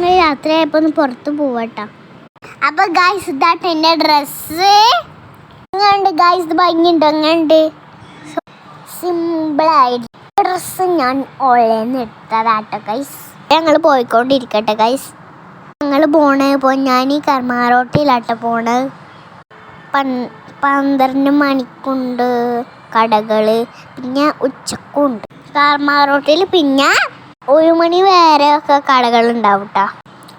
ഞങ്ങൾ രാത്രിയായപ്പോൾ ഒന്ന് പുറത്ത് പോവാട്ടോ. അപ്പൊ ഗൈസ് ഇതാട്ട് എൻ്റെ ഡ്രസ്സ്. എങ്ങനെയുണ്ട് ഗൈസ്? ഇത് ഭംഗിയുണ്ട്. എങ്ങനെയുണ്ട്? സിമ്പിളായിട്ട് ഡ്രസ്സ് ഞാൻ ഓൺലൈനിൽ നിന്ന് എടുത്തതാട്ടോ ഗൈസ്. ഞങ്ങൾ പോയിക്കൊണ്ടിരിക്കട്ടെ ഗൈസ്. ഞങ്ങൾ ഇപ്പോൾ ഞാൻ ഈ കർമാറോട്ടിയിലാട്ടോ പോണത്. 12 മണിക്കുണ്ട് കടകൾ, പിന്നെ ഉച്ചക്കുണ്ട് കർമാറോട്ടിൽ, പിന്നെ 1 മണി വരെ ഒക്കെ കടകളുണ്ടാവും കേട്ടോ.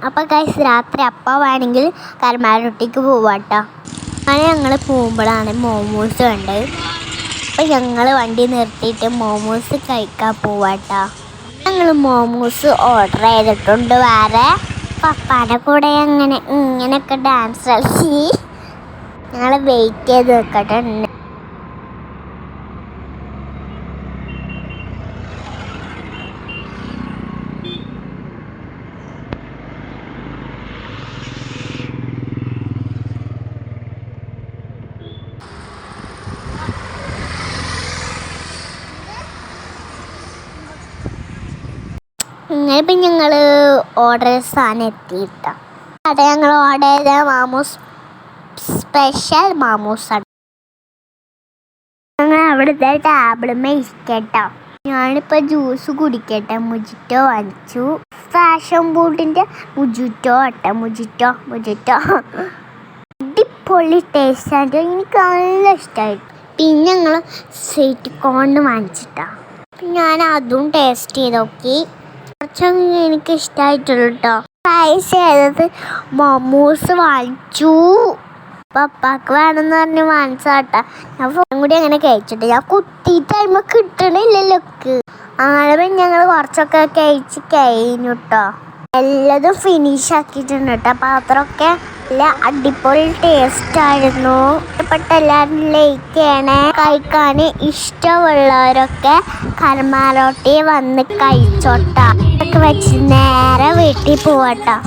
അപ്പോൾ ഗൈസ് രാത്രി വേണമെങ്കിൽ കർമാറോട്ടിക്ക് പോവാട്ടോ. അങ്ങനെ ഞങ്ങൾ പോകുമ്പോഴാണ് മോമോസ് കണ്ടത്. അപ്പോൾ ഞങ്ങൾ വണ്ടി നിർത്തിയിട്ട് മോമോസ് കഴിക്കാൻ പോവാട്ടോ. ഞങ്ങൾ മോമോസ് ഓർഡർ ചെയ്തിട്ടുണ്ട്. വേറെ പപ്പാൻ്റെ കൂടെ ഇങ്ങനെയൊക്കെ ഡാൻസ് കളിച്ച് ഞങ്ങൾ വെയിറ്റ് ചെയ്ത് നിൽക്കട്ടെ. ഇപ്പം ഞങ്ങൾ ഓർഡർ ചെയ്ത സാധനം എത്തിയിട്ടാ. അവിടെ ഞങ്ങൾ ഓർഡർ ചെയ്ത മാമൂസ് സ്പെഷ്യൽ മാമൂസാണ്. ഞങ്ങൾ അവിടുത്തെ ടേബിളുമേ ഇരിക്കട്ടോ. ഞാനിപ്പോൾ ജ്യൂസ് കുടിക്കട്ടെ. മുജിറ്റോ വാങ്ങിച്ചു. ഫാഷൻ ബൂട്ടിൻ്റെ മുജിറ്റോ അടിപൊളി ടേസ്റ്റായിട്ട് എനിക്ക് നല്ല ഇഷ്ടമായി. പിന്നെ ഞങ്ങൾ സ്വീറ്റ് കോൺ വാങ്ങിച്ചിട്ടാ. ഞാൻ അതും ടേസ്റ്റ് ചെയ്ത് നോക്കി. കുറച്ചൊന്നും എനിക്ക് ഇഷ്ടമായിട്ടുള്ളൂ കേട്ടോ. ട്രൈ ചെയ്തത് മൊമോസ് വാങ്ങിച്ചു. പപ്പാക്ക് വേണമെന്ന് പറഞ്ഞ് വാങ്ങിച്ചാട്ടാ. ഞാൻ ഫോണും കൂടി അങ്ങനെ കഴിച്ചിട്ട് ഞാൻ കുത്തിയിട്ട് അതിന്മേൽ കിട്ടണില്ലല്ലോ. അങ്ങനെ ഞങ്ങൾ കുറച്ചൊക്കെ കഴിച്ച് കഴിഞ്ഞു കേട്ടോ. എല്ലാതും ഫിനിഷ് ആക്കിയിട്ടുണ്ട് കേട്ടോ. പാത്രമൊക്കെ നല്ല അടിപൊളി ടേസ്റ്റായിരുന്നു. ഇഷ്ടപ്പെട്ട എല്ലാവരും ലൈക്ക് ചെയ്യണേ. കഴിക്കാൻ ഇഷ്ടമുള്ളവരൊക്കെ കർമാറോട്ടി വന്ന് കഴിച്ചോട്ടാ. ഇതൊക്കെ വെച്ച് നേരെ വീട്ടിൽ പോവാട്ടോ.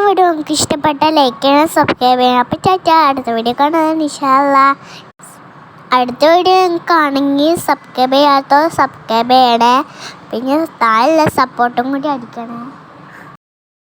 വീഡിയോ നമുക്ക് ഇഷ്ടപ്പെട്ട ലൈക്ക് ചെയ്യണം, സബ്സ്ക്രൈബ് ചെയ്യണം. അപ്പോൾ ടാറ്റാ. അടുത്ത വീഡിയോ കാണാൻ ഇൻഷാ അല്ലാഹ്. അടുത്ത വീഡിയോ കാണുമെങ്കിൽ സബ്സ്ക്രൈബ് ചെയ്യാത്തോ സബ്സ്ക്രൈബ് ചെയ്യണേ. പിന്നെ താഴെ സപ്പോർട്ടും കൂടി അടിക്കണേ.